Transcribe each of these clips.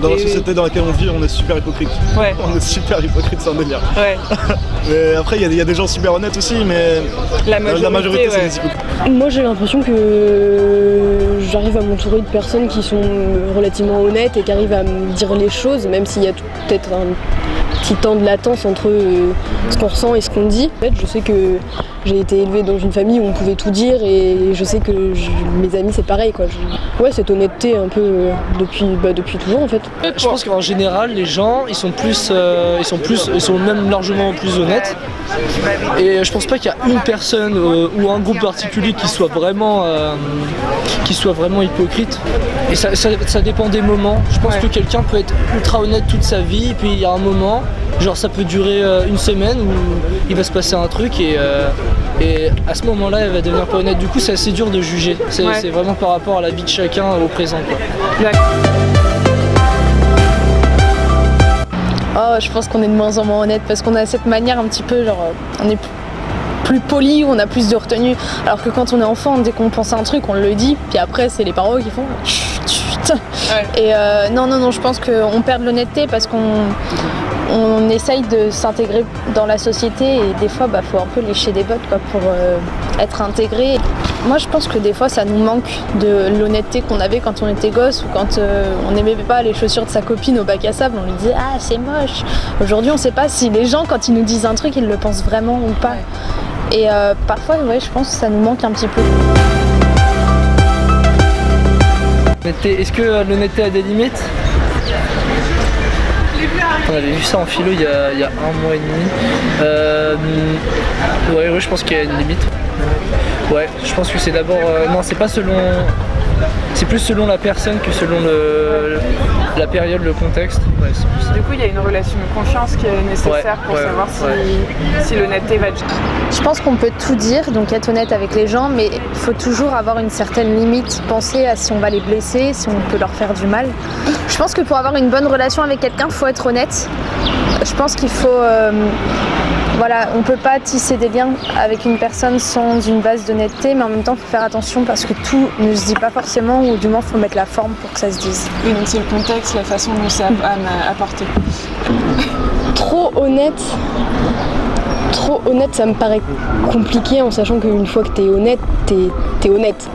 dans la société dans laquelle on vit, on est super hypocrite. Ouais. On est super hypocrite, c'est un délire. Ouais. Mais après, il y a des gens super honnêtes aussi, mais la majorité c'est des hypocrites. Moi j'ai l'impression que j'arrive à m'entourer de personnes qui sont relativement honnêtes et qui arrivent à me dire les choses, même s'il y a peut-être un petit temps de latence entre ce qu'on ressent et ce qu'on dit. En fait, je sais que j'ai été élevée dans une famille où on pouvait tout dire et je sais que mes amis c'est pareil quoi. Ouais, cette honnêteté un peu depuis toujours en fait. Je pense qu'en général les gens ils sont même largement plus honnêtes et je pense pas qu'il y a une personne ou un groupe particulier qui soit vraiment hypocrite et ça dépend des moments. Je pense que quelqu'un peut être ultra honnête toute sa vie et puis il y a un moment genre ça peut durer une semaine où il va se passer un truc et à ce moment-là elle va devenir pas honnête. Du coup c'est assez dur de juger, c'est vraiment par rapport à la vie de chacun au présent quoi. Oh, je pense qu'on est de moins en moins honnête parce qu'on a cette manière un petit peu genre on est plus poli, on a plus de retenue, alors que quand on est enfant, dès qu'on pense à un truc, on le dit, puis après c'est les parents qui font chut, chut. Et non, je pense qu'on perd de l'honnêteté parce qu'on essaye de s'intégrer dans la société et des fois faut un peu lécher des bottes quoi, pour être intégré. Moi je pense que des fois ça nous manque de l'honnêteté qu'on avait quand on était gosse ou quand on n'aimait pas les chaussures de sa copine au bac à sable, on lui disait ah c'est moche. Aujourd'hui on sait pas si les gens quand ils nous disent un truc ils le pensent vraiment ou pas. Et parfois je pense que ça nous manque un petit peu. Est-ce que l'honnêteté a des limites ? On avait vu ça en philo il y a un mois et demi. Ouais, je pense qu'il y a une limite. Ouais, je pense que c'est d'abord... non, c'est pas selon... C'est plus selon la personne que selon la période, le contexte. Ouais, du coup, il y a une relation de confiance qui est nécessaire pour savoir si l'honnêteté va être... Je pense qu'on peut tout dire, donc être honnête avec les gens, mais il faut toujours avoir une certaine limite, penser à si on va les blesser, si on peut leur faire du mal. Je pense que pour avoir une bonne relation avec quelqu'un, il faut être honnête. Je pense qu'il faut... on peut pas tisser des liens avec une personne sans une base d'honnêteté, mais en même temps, il faut faire attention parce que tout ne se dit pas forcément, ou du moins, il faut mettre la forme pour que ça se dise. Oui, donc c'est le contexte, la façon dont c'est apporté. Trop honnête, ça me paraît compliqué en sachant qu'une fois que t'es honnête, t'es honnête.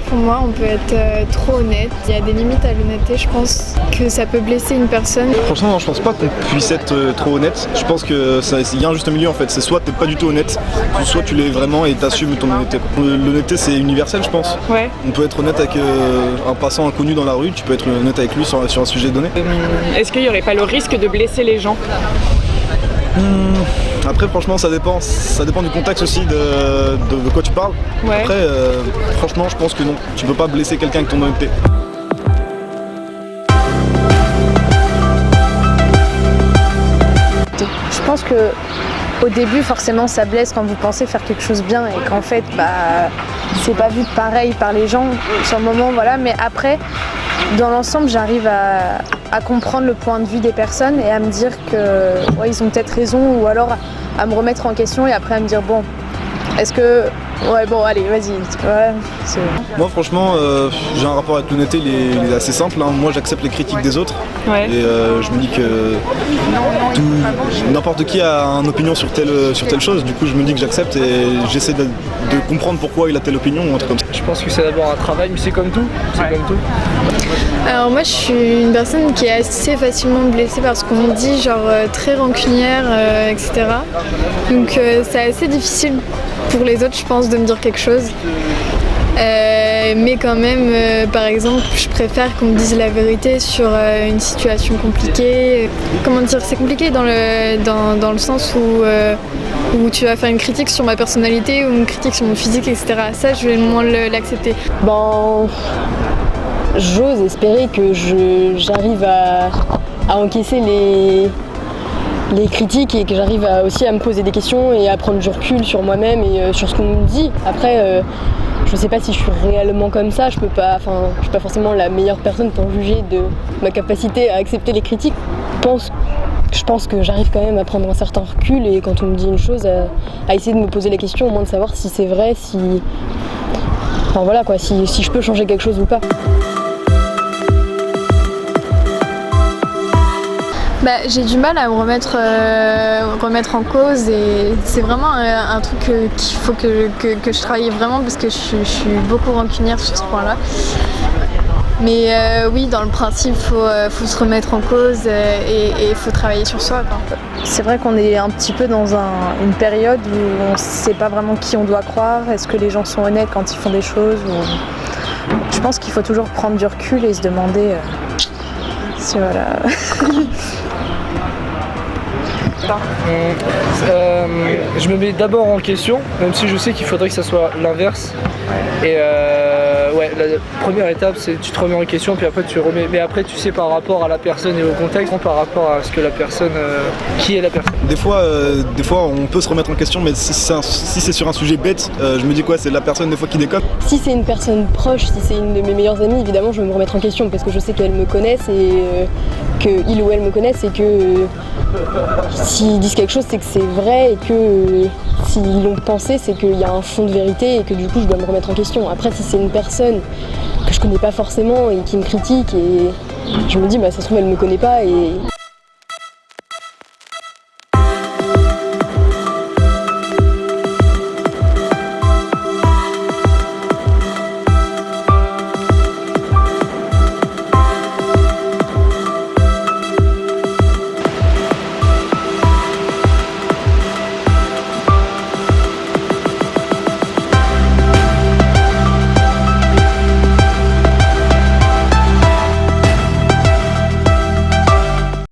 Pour moi, on peut être trop honnête. Il y a des limites à l'honnêteté, je pense que ça peut blesser une personne. Franchement, non, je pense pas qu'on puisse être trop honnête. Je pense que il y a un juste milieu en fait. C'est soit t'es pas du tout honnête, soit tu l'es vraiment et t'assumes ton honnêteté. L'honnêteté c'est universel, je pense. Ouais. On peut être honnête avec un passant inconnu dans la rue, tu peux être honnête avec lui sur un sujet donné. Est-ce qu'il n'y aurait pas le risque de blesser les gens ? Après franchement ça dépend du contexte aussi de quoi tu parles. Ouais. Après franchement je pense que non, tu peux pas blesser quelqu'un avec ton honnêteté. Je pense que au début forcément ça blesse quand vous pensez faire quelque chose bien et qu'en fait c'est pas vu pareil par les gens sur le moment, mais après dans l'ensemble j'arrive à comprendre le point de vue des personnes et à me dire que ils ont peut-être raison, ou alors à me remettre en question et après à me dire bon, est-ce que allez vas-y. Moi franchement j'ai un rapport avec l'honnêteté, il est assez simple, hein. Moi j'accepte les critiques des autres et je me dis que n'importe qui a une opinion sur telle chose, du coup je me dis que j'accepte et j'essaie de comprendre pourquoi il a telle opinion ou un truc comme ça. Je pense que c'est d'abord un travail, mais c'est comme tout. Alors moi je suis une personne qui est assez facilement blessée par ce qu'on me dit, genre très rancunière, etc. Donc c'est assez difficile pour les autres, je pense, de me dire quelque chose. Mais quand même, par exemple, je préfère qu'on me dise la vérité sur une situation compliquée. Comment dire, c'est compliqué dans le sens où tu vas faire une critique sur ma personnalité ou une critique sur mon physique, etc. Ça, je vais moins l'accepter. J'ose espérer que j'arrive à encaisser les critiques et que j'arrive aussi à me poser des questions et à prendre du recul sur moi-même et sur ce qu'on me dit. Après, je sais pas si je suis réellement comme ça, je suis pas forcément la meilleure personne pour juger de ma capacité à accepter les critiques. Je pense que j'arrive quand même à prendre un certain recul et quand on me dit une chose, à essayer de me poser la question au moins de savoir si c'est vrai, si je peux changer quelque chose ou pas. J'ai du mal à me remettre en cause et c'est vraiment un truc qu'il faut que je travaille vraiment parce que je suis beaucoup rancunière sur ce point-là. Mais oui, dans le principe, faut se remettre en cause et il faut travailler sur soi, quoi. C'est vrai qu'on est un petit peu dans une période où on ne sait pas vraiment qui on doit croire. Est-ce que les gens sont honnêtes quand ils font des choses Je pense qu'il faut toujours prendre du recul et se demander si voilà. Je me mets d'abord en question, même si je sais qu'il faudrait que ça soit l'inverse. Et la première étape, c'est tu te remets en question, puis après tu remets. Mais après, tu sais par rapport à la personne et au contexte, par rapport à ce que la personne, qui est la personne. Des fois, on peut se remettre en question, mais si c'est sur un sujet bête, je me dis quoi, c'est la personne des fois qui déconne. Si c'est une personne proche, si c'est une de mes meilleures amies, évidemment, je vais me remettre en question parce que je sais qu'elle me connaissent et qu'il ou elle me connaissent et que s'ils disent quelque chose, c'est que c'est vrai et que s'ils l'ont pensé, c'est qu'il y a un fond de vérité et que du coup, je dois me remettre en question. Après, si c'est une personne que je connais pas forcément et qui me critique et je me dis, ça se trouve, elle me connaît pas et